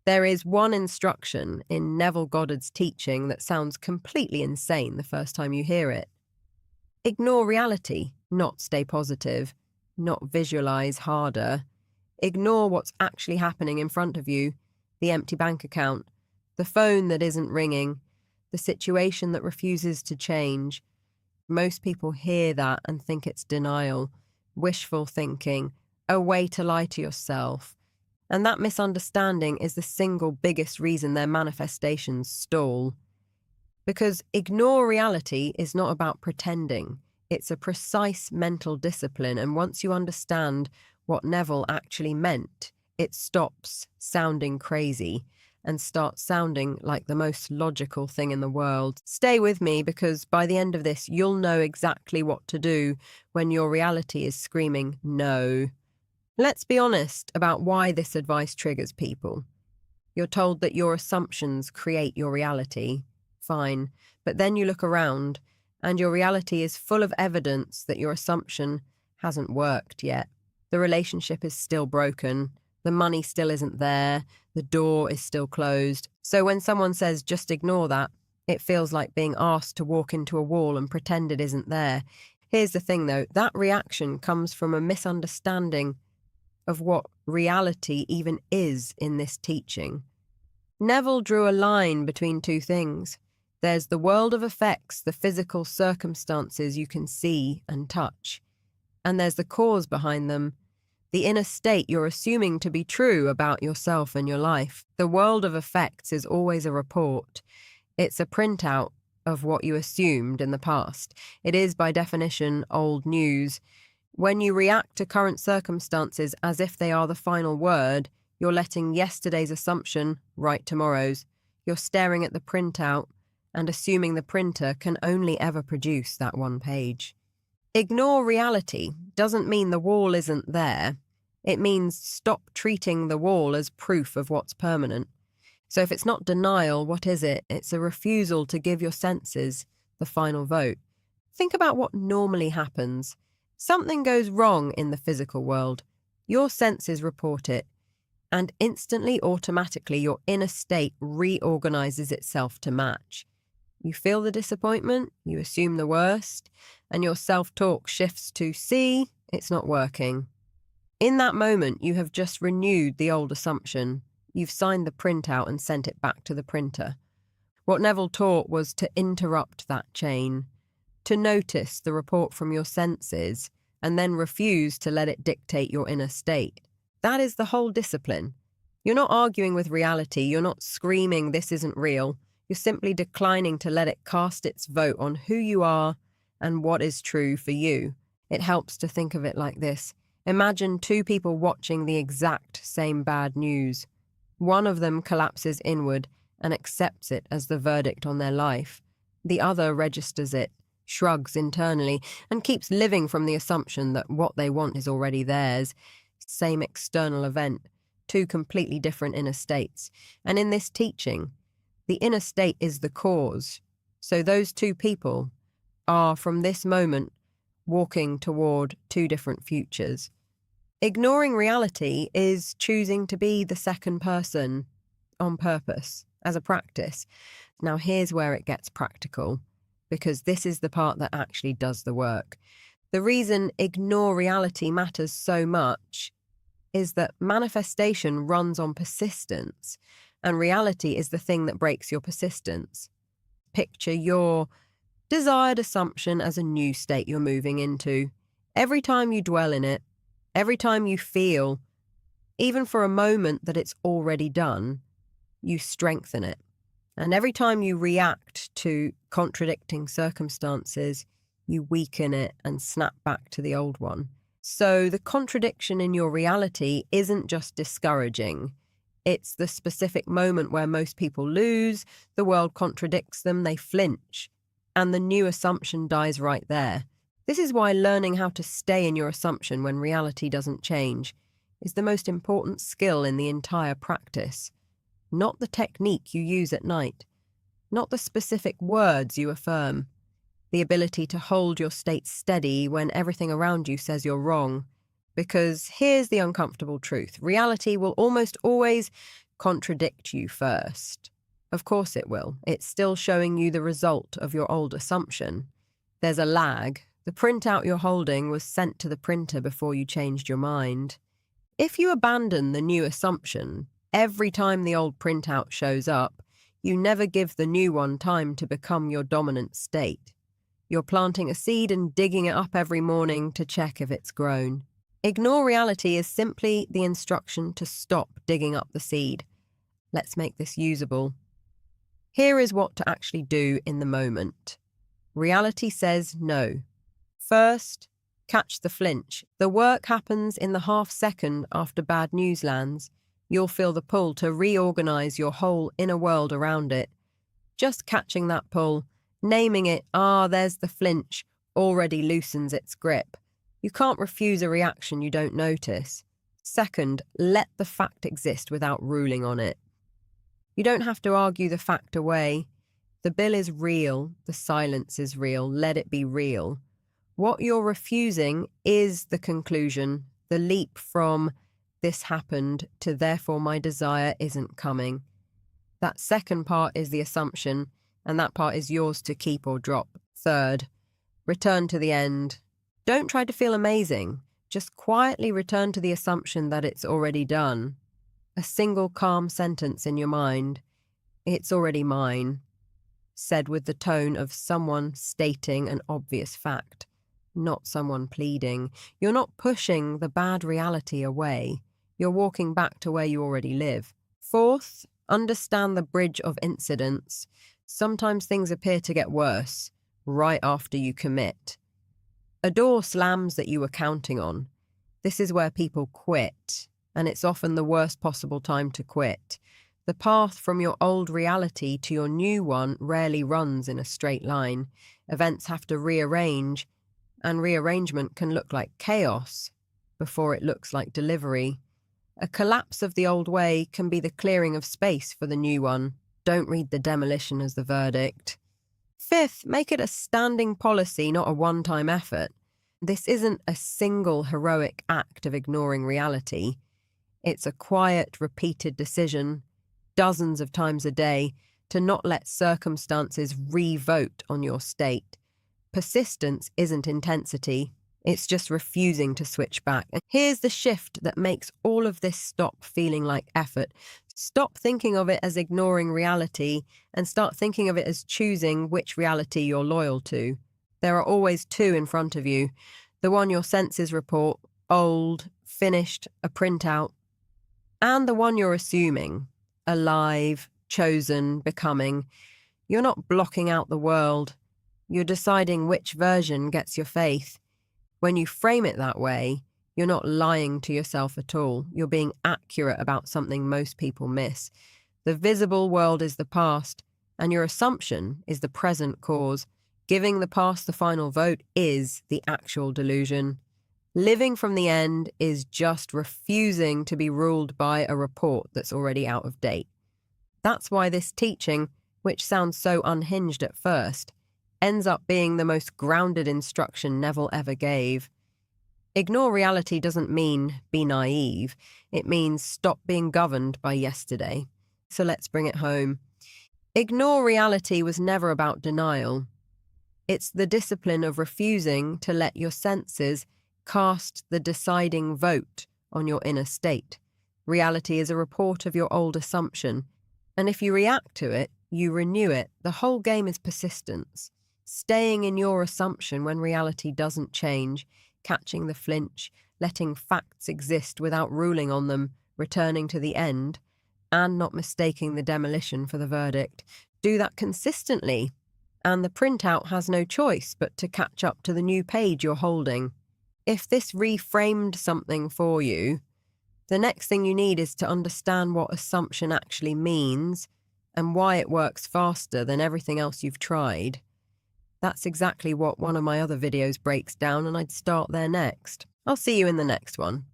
There is one instruction in Neville Goddard's teaching that sounds completely insane the first time you hear it. Ignore reality, not stay positive, not visualize harder. Ignore what's actually happening in front of you, the empty bank account, the phone that isn't ringing, the situation that refuses to change. Most people hear that and think it's denial, wishful thinking, a way to lie to yourself. And that misunderstanding is the single biggest reason their manifestations stall. Because ignore reality is not about pretending. It's a precise mental discipline, and once you understand what Neville actually meant, it stops sounding crazy and starts sounding like the most logical thing in the world. Stay with me, because by the end of this, you'll know exactly what to do when your reality is screaming no. Let's be honest about why this advice triggers people. You're told that your assumptions create your reality. Fine. But then you look around, and your reality is full of evidence that your assumption hasn't worked yet. The relationship is still broken. The money still isn't there. The door is still closed. So when someone says, just ignore that, it feels like being asked to walk into a wall and pretend it isn't there. Here's the thing, though. That reaction comes from a misunderstanding of what reality even is in this teaching. Neville drew a line between two things. There's the world of effects, the physical circumstances you can see and touch. And there's the cause behind them, the inner state you're assuming to be true about yourself and your life. The world of effects is always a report. It's a printout of what you assumed in the past. It is, by definition, old news. When you react to current circumstances as if they are the final word, you're letting yesterday's assumption write tomorrow's. You're staring at the printout and assuming the printer can only ever produce that one page. Ignore reality doesn't mean the wall isn't there. It means stop treating the wall as proof of what's permanent. So if it's not denial, what is it? It's a refusal to give your senses the final vote. Think about what normally happens. Something goes wrong in the physical world. Your senses report it, and instantly, automatically, your inner state reorganizes itself to match. You feel the disappointment, you assume the worst, and your self-talk shifts to, see, it's not working. In that moment, you have just renewed the old assumption. You've signed the printout and sent it back to the printer. What Neville taught was to interrupt that chain, to notice the report from your senses, and then refuse to let it dictate your inner state. That is the whole discipline. You're not arguing with reality. You're not screaming, this isn't real. You're simply declining to let it cast its vote on who you are and what is true for you. It helps to think of it like this. Imagine two people watching the exact same bad news. One of them collapses inward and accepts it as the verdict on their life. The other registers it, shrugs internally, and keeps living from the assumption that what they want is already theirs. Same external event, two completely different inner states. And in this teaching, the inner state is the cause. So those two people are, from this moment, walking toward two different futures. Ignoring reality is choosing to be the second person on purpose, as a practice. Now here's where it gets practical, because this is the part that actually does the work. The reason ignore reality matters so much is that manifestation runs on persistence, and reality is the thing that breaks your persistence. Picture your desired assumption as a new state you're moving into. Every time you dwell in it, every time you feel, even for a moment, that it's already done, you strengthen it. And every time you react to contradicting circumstances, you weaken it and snap back to the old one. So the contradiction in your reality isn't just discouraging. It's the specific moment where most people lose, the world contradicts them, they flinch, and the new assumption dies right there. This is why learning how to stay in your assumption when reality doesn't change is the most important skill in the entire practice. Not the technique you use at night, not the specific words you affirm, the ability to hold your state steady when everything around you says you're wrong. Because here's the uncomfortable truth. Reality will almost always contradict you first. Of course it will. It's still showing you the result of your old assumption. There's a lag. The printout you're holding was sent to the printer before you changed your mind. If you abandon the new assumption, every time the old printout shows up, you never give the new one time to become your dominant state. You're planting a seed and digging it up every morning to check if it's grown. Ignore reality is simply the instruction to stop digging up the seed. Let's make this usable. Here is what to actually do in the moment. Reality says no. First, catch the flinch. The work happens in the half second after bad news lands. You'll feel the pull to reorganize your whole inner world around it. Just catching that pull, naming it, there's the flinch, already loosens its grip. You can't refuse a reaction you don't notice. Second, let the fact exist without ruling on it. You don't have to argue the fact away. The bill is real, the silence is real, let it be real. What you're refusing is the conclusion, the leap from this happened to therefore my desire isn't coming. That second part is the assumption, and that part is yours to keep or drop. Third, return to the end. Don't try to feel amazing. Just quietly return to the assumption that it's already done. A single calm sentence in your mind. It's already mine. Said with the tone of someone stating an obvious fact, not someone pleading. You're not pushing the bad reality away. You're walking back to where you already live. Fourth, understand the bridge of incidents. Sometimes things appear to get worse right after you commit. A door slams that you were counting on. This is where people quit, and it's often the worst possible time to quit. The path from your old reality to your new one rarely runs in a straight line. Events have to rearrange, and rearrangement can look like chaos before it looks like delivery. A collapse of the old way can be the clearing of space for the new one. Don't read the demolition as the verdict. Fifth, make it a standing policy, not a one-time effort. This isn't a single heroic act of ignoring reality. It's a quiet, repeated decision, dozens of times a day, to not let circumstances re-vote on your state. Persistence isn't intensity. It's just refusing to switch back. And here's the shift that makes all of this stop feeling like effort. Stop thinking of it as ignoring reality and start thinking of it as choosing which reality you're loyal to. There are always two in front of you. The one your senses report, old, finished, a printout, and the one you're assuming, alive, chosen, becoming. You're not blocking out the world. You're deciding which version gets your faith. When you frame it that way, you're not lying to yourself at all. You're being accurate about something most people miss. The visible world is the past, and your assumption is the present cause. Giving the past the final vote is the actual delusion. Living from the end is just refusing to be ruled by a report that's already out of date. That's why this teaching, which sounds so unhinged at first, ends up being the most grounded instruction Neville ever gave. Ignore reality doesn't mean be naive. It means stop being governed by yesterday. So let's bring it home. Ignore reality was never about denial. It's the discipline of refusing to let your senses cast the deciding vote on your inner state. Reality is a report of your old assumption, and if you react to it, you renew it. The whole game is persistence. Staying in your assumption when reality doesn't change, catching the flinch, letting facts exist without ruling on them, returning to the end, and not mistaking the demolition for the verdict. Do that consistently, and the printout has no choice but to catch up to the new page you're holding. If this reframed something for you, the next thing you need is to understand what assumption actually means and why it works faster than everything else you've tried. That's exactly what one of my other videos breaks down, and I'd start there next. I'll see you in the next one.